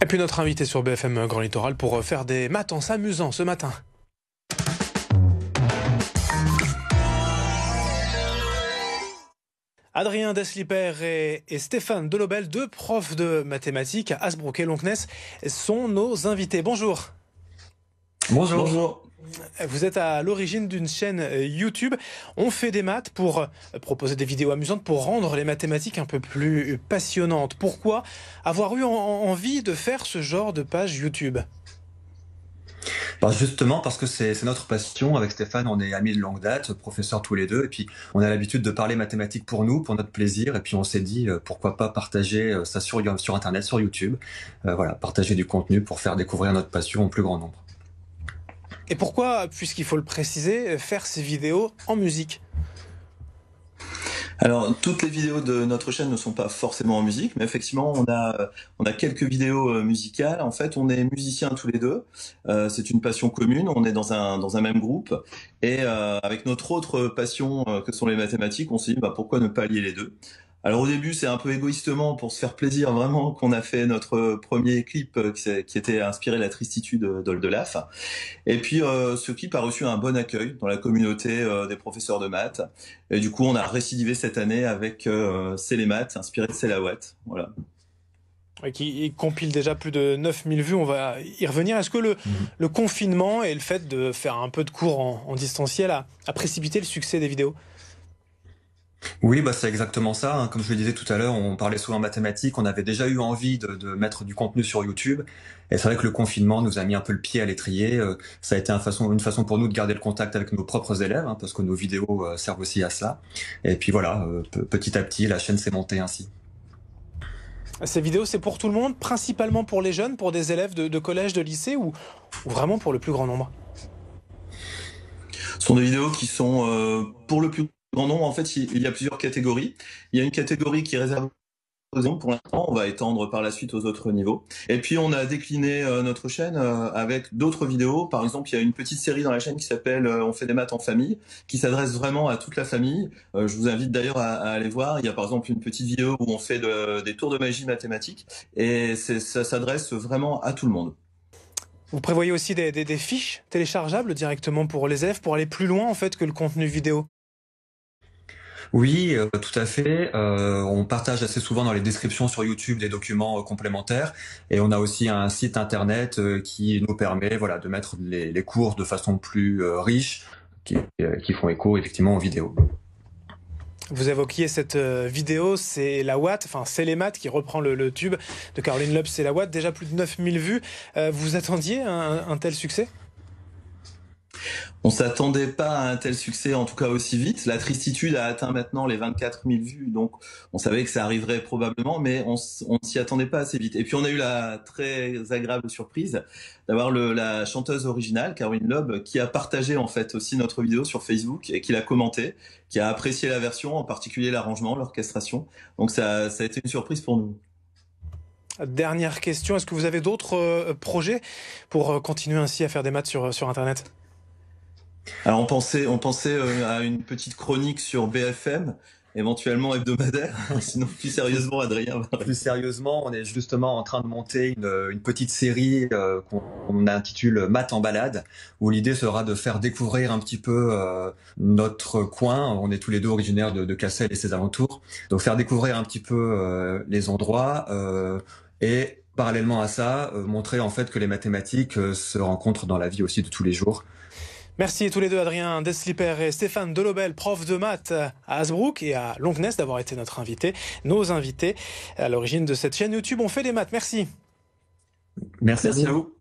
Et puis notre invité sur BFM Grand Littoral pour faire des maths en s'amusant ce matin. Adrien Desliper et Stéphane Delobel, deux profs de mathématiques à Hasbrouck et Lonchness, sont nos invités. Bonjour. Bonjour. Bonjour. Vous êtes à l'origine d'une chaîne YouTube. On fait des maths pour proposer des vidéos amusantes, pour rendre les mathématiques un peu plus passionnantes. Pourquoi avoir eu envie de faire ce genre de page YouTube ? Justement parce que c'est notre passion. Avec Stéphane, on est amis de longue date, professeurs tous les deux, et puis on a l'habitude de parler mathématiques pour nous, pour notre plaisir, et puis on s'est dit pourquoi pas partager ça sur Internet, sur YouTube. Voilà, partager du contenu pour faire découvrir notre passion au plus grand nombre. Et pourquoi, puisqu'il faut le préciser, faire ces vidéos en musique ? Alors, toutes les vidéos de notre chaîne ne sont pas forcément en musique, mais effectivement, on a quelques vidéos musicales. En fait, on est musiciens tous les deux. C'est une passion commune. On est dans un même groupe. Et avec notre autre passion, que sont les mathématiques, on s'est dit pourquoi ne pas lier les deux. Alors au début, c'est un peu égoïstement pour se faire plaisir vraiment qu'on a fait notre premier clip qui était inspiré de la tristitude d'Oldelaf. Et puis ce clip a reçu un bon accueil dans la communauté des professeurs de maths. Et du coup, on a récidivé cette année avec C'est les maths, inspiré de C'est la Watt. Voilà. Qui compile déjà plus de 9000 vues, on va y revenir. Est-ce que le confinement et le fait de faire un peu de cours en distanciel a précipité le succès des vidéos ? Oui, c'est exactement ça. Comme je le disais tout à l'heure, on parlait souvent mathématiques. On avait déjà eu envie de mettre du contenu sur YouTube. Et c'est vrai que le confinement nous a mis un peu le pied à l'étrier. Ça a été une façon pour nous de garder le contact avec nos propres élèves, parce que nos vidéos servent aussi à ça. Et puis voilà, petit à petit, la chaîne s'est montée ainsi. Ces vidéos, c'est pour tout le monde, principalement pour les jeunes, pour des élèves de collège, de lycée, ou vraiment pour le plus grand nombre ? Ce sont des vidéos qui sont pour le plus grand nombre. En fait, il y a plusieurs catégories. Il y a une catégorie qui est réservée aux hommes pour l'instant. On va étendre par la suite aux autres niveaux. Et puis, on a décliné notre chaîne avec d'autres vidéos. Par exemple, il y a une petite série dans la chaîne qui s'appelle On fait des maths en famille, qui s'adresse vraiment à toute la famille. Je vous invite d'ailleurs à aller voir. Il y a par exemple une petite vidéo où on fait des tours de magie mathématiques. Et ça s'adresse vraiment à tout le monde. Vous prévoyez aussi des fiches téléchargeables directement pour les élèves, pour aller plus loin en fait que le contenu vidéo ? Oui, tout à fait. On partage assez souvent dans les descriptions sur YouTube des documents complémentaires, et on a aussi un site internet qui nous permet de mettre les cours de façon plus riche, qui font écho effectivement aux vidéos. Vous évoquiez cette vidéo, c'est la Watt, c'est les maths qui reprend le tube de Caroline Loeb, c'est la Watt, déjà plus de 9000 vues. Vous attendiez un tel succès ? On s'attendait pas à un tel succès, en tout cas aussi vite. La tristitude a atteint maintenant les 24 000 vues, donc on savait que ça arriverait probablement, mais on s'y attendait pas assez vite. Et puis on a eu la très agréable surprise d'avoir la chanteuse originale, Caroline Loeb, qui a partagé en fait aussi notre vidéo sur Facebook et qui l'a commenté, qui a apprécié la version, en particulier l'arrangement, l'orchestration. Donc ça a été une surprise pour nous. Dernière question, est-ce que vous avez d'autres projets pour continuer ainsi à faire des maths sur Internet ? Alors on pensait à une petite chronique sur BFM, éventuellement hebdomadaire. Sinon, plus sérieusement, Adrien. Plus sérieusement, on est justement en train de monter une petite série qu'on intitule Maths en balade, où l'idée sera de faire découvrir un petit peu notre coin. On est tous les deux originaires de Cassel et ses alentours, donc faire découvrir un petit peu les endroits et parallèlement à ça, montrer en fait que les mathématiques se rencontrent dans la vie aussi de tous les jours. Merci tous les deux, Adrien Desliper et Stéphane Delobel, profs de maths à Hasbrouck et à Lonchness, d'avoir été nos invités à l'origine de cette chaîne YouTube. On fait des maths. Merci. Merci à vous.